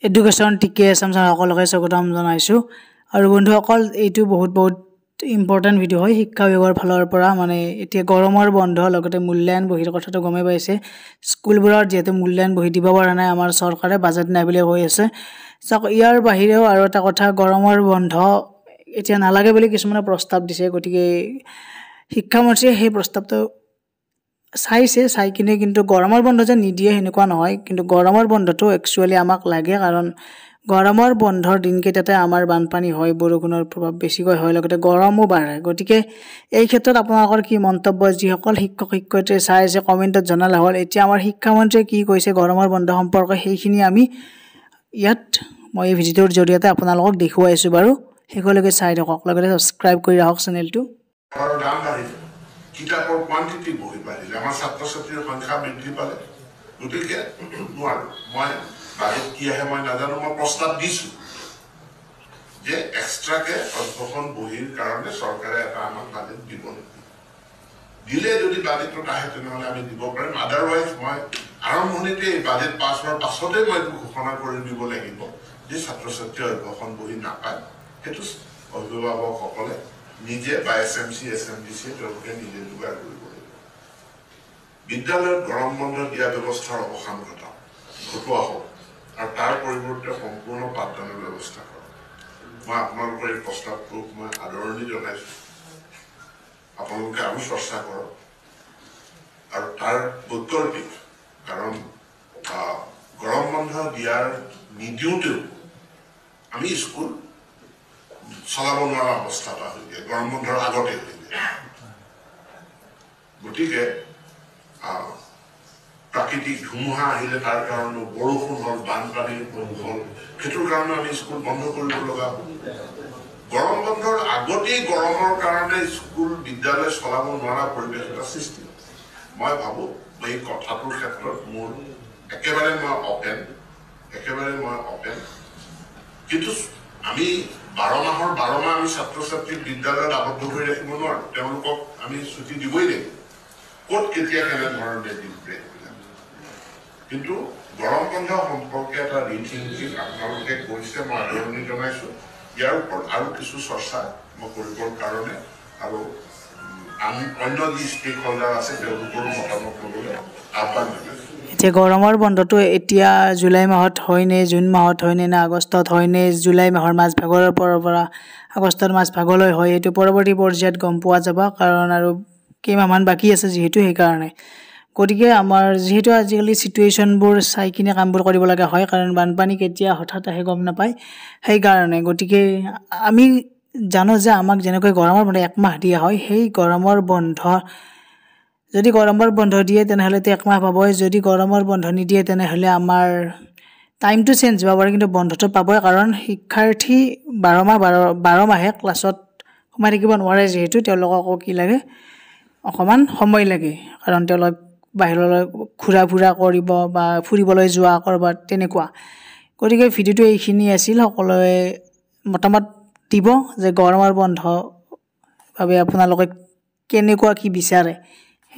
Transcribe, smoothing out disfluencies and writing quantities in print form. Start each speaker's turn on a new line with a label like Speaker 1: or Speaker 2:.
Speaker 1: education টিকে সকলোকে স্বাগতম জনাইছোঁ আৰু বন্ধুসকল এইটো বহুত ইম্পৰ্টেণ্ট ভিডিঅ' হয় শিক্ষা বিভাগৰ ফালৰ পৰা মানে এতিয়া গৰমৰ বন্ধ লগতে মূল্যায়ন বহিৰ কথাটো গমে পাইছে স্কুলবোৰত যেহেতু মূল্যায়ন বহি দিব পৰা নাই আমাৰ চৰকাৰে বাজেট নাই বুলি কৈ আছে ইয়াৰ বাহিৰেও আৰু এটা কথা গৰমৰ বন্ধ এতিয়া নালাগে বুলি কিছুমানে প্ৰস্তাৱ দিছে গতিকে শিক্ষামন্ত্ৰীয়ে সেই প্ৰস্তাৱটো চাই কিনে কিন্তু গৰমৰ বন্ধ যে নিদিয়ে হেনেকুৱা নহয় কিন্তু গৰমৰ বন্ধটো একচুয়ালি আমাক লাগে কাৰণ গৰমৰ বন্ধৰ দিনকেইটাতে আমাৰ বানপানী হয় বৰষুণৰ প্ৰভাৱ বেছিকৈ হয় লগতে গৰমো বাঢ়ে গতিকে এই ক্ষেত্ৰত আপোনালোকৰ কি মন্তব্য যিসকল শিক্ষক শিক্ষয়িত্ৰী চাই আছে কমেণ্টত জনালে হ'ল এতিয়া আমাৰ শিক্ষামন্ত্ৰীয়ে কি কৈছে গৰমৰ বন্ধ সম্পৰ্কে সেইখিনি আমি ইয়াত মই এই ভিডিঅ'ৰ জৰিয়তে আপোনালোকক দেখুৱাইছো বাৰু হেকলৈকে চাই থাকক লগতে সাবস্ক্ৰাইব কৰি ৰাখক চেনেলটো
Speaker 2: কিতাপৰ কোৱান্টিটি বহি বাঢ়িলে আমাৰ ছাত্ৰ ছাত্ৰীৰ সংখ্যা বৃদ্ধি পালে গতিকে মই বাজেট কি আহে মই নাজানো মই প্ৰস্তাৱ দিছো যে এক্সট্ৰাকে অধ্যয়ন বহিৰ কাৰণে চৰকাৰে এটা আমাক বাজেট দিব দিলে যদি বাজেটটো আহে তেনেহ'লে আমি দিব পাৰিম আদাৰৱাইজ মই আৰম্ভণিতে এই বাজেট পাছ হোৱাৰ পাছতে মই ঘোষণা কৰি দিব লাগিব যে ছাত্ৰ ছাত্ৰীয়ে অধ্যয়ন বহি নাপায় সেইটো অভিভাৱকসকলে নিজে বা এছএমচি এছএমডিচি তেওঁলোকে নিজে যোগাৰ কৰিব লাগিব বিদ্যালয়ত গৰম বন্ধ দিয়া ব্যৱস্থাৰ অৱসান ঘটোৱা হওক আৰু তাৰ পৰিৱৰ্তে সম্পূৰ্ণ পাঠদানৰ ব্যৱস্থা কৰক মই আপোনালোকৰ এই প্ৰস্তাৱটোক মই আদৰণি জনাইছোঁ আপোনালোকে আৰু চৰ্চা কৰক আৰু তাৰ বৈকল্পিক কাৰণ গৰম বন্ধ দিয়াৰ নিদিওঁতেও আমি স্কুল চলাব নোৱাৰা অৱস্থা এটা হৈ যায় গৰম বন্ধৰ আগতে হৈ যায় গতিকে প্ৰাকৃতিক ধুমুহা আহিলে তাৰ কাৰণে বৰষুণ হ'ল বানপানীৰ হ'ল সেইটোৰ কাৰণে আমি স্কুল বন্ধ কৰিব লগা হ'ল গৰম বন্ধৰ আগতেই গৰমৰ কাৰণে স্কুল বিদ্যালয় চলাব নোৱাৰা পৰিৱেশ এটা সৃষ্টি মই ভাবোঁ এই কথাটোৰ ক্ষেত্ৰত মোৰ একেবাৰে মই অপেন কিন্তু আমি 12 মাহৰ 12 মাহ আমি ছাত্ৰ ছাত্ৰীক বিদ্যালয়ত আবদ্ধ কৰি ৰাখিব নোৱাৰো তেওঁলোকক আমি ছুটি দিবই লাগিব ক'ত কেতিয়া কেনেধৰণে দিম কিন্তু গৰম বন্ধ সম্পৰ্কে এটা ৰীথিংকিং আপোনালোকে কৰিছে মই আদৰণি জনাইছো ইয়াৰ ওপৰত আৰু কিছু চৰ্চা মই কৰিবৰ কাৰণে আৰু অন্য যি ষ্টেক হোল্ডাৰ আছে তেওঁলোকৰ মতামত ল'বলৈ আহ্বান জনাইছো
Speaker 1: এতিয়া গৰমৰ বন্ধটো এতিয়া জুলাই মাহত হয় নে জুন মাহত হয় নে আগষ্টত হয় নে জুলাই মাহৰ মাজভাগৰ পৰা আগষ্টৰ মাজভাগলৈ হয় এইটো পৰৱৰ্তী পৰ্যায়ত গম পোৱা যাব কাৰণ আৰু কেইমাহমান বাকী আছে যিহেতু সেইকাৰণে গতিকে আমাৰ যিহেতু আজিকালি চিটুৱেশ্যনবোৰ চাই কিনে কামবোৰ কৰিব লগা হয় কাৰণ বানপানী কেতিয়া হঠাৎ আহে গম নাপায় সেইকাৰণে গতিকে আমি জানো যে আমাক যেনেকৈ গৰমৰ বন্ধ 1 মাহ দিয়া হয় সেই গৰমৰ বন্ধ যদি গৰমৰ বন্ধ দিয়ে তেনেহ'লে 1 মাহ পাবই যদি গৰমৰ বন্ধ নিদিয়ে তেনেহ'লে আমাৰ টাইমটো চেঞ্জ হ'ব পাৰে কিন্তু বন্ধটো পাবই কাৰণ শিক্ষাৰ্থী 12 মাহে ক্লাছত সোমাই থাকিব নোৱাৰে যিহেতু তেওঁলোকক কি লাগে অকমান সময় লাগে কাৰণ তেওঁলোক বাহিৰলৈ ঘূৰা ফুৰা কৰিব বা ফুৰিবলৈ যোৱা কৰবাত তেনেকুৱা গতিকে ভিডিঅ'টো এইখিনি আছিল সকলোৱে মতামত দিব যে গৰমৰ বন্ধ ভাবে আপোনালোকে কেনেকুৱা কি বিচাৰে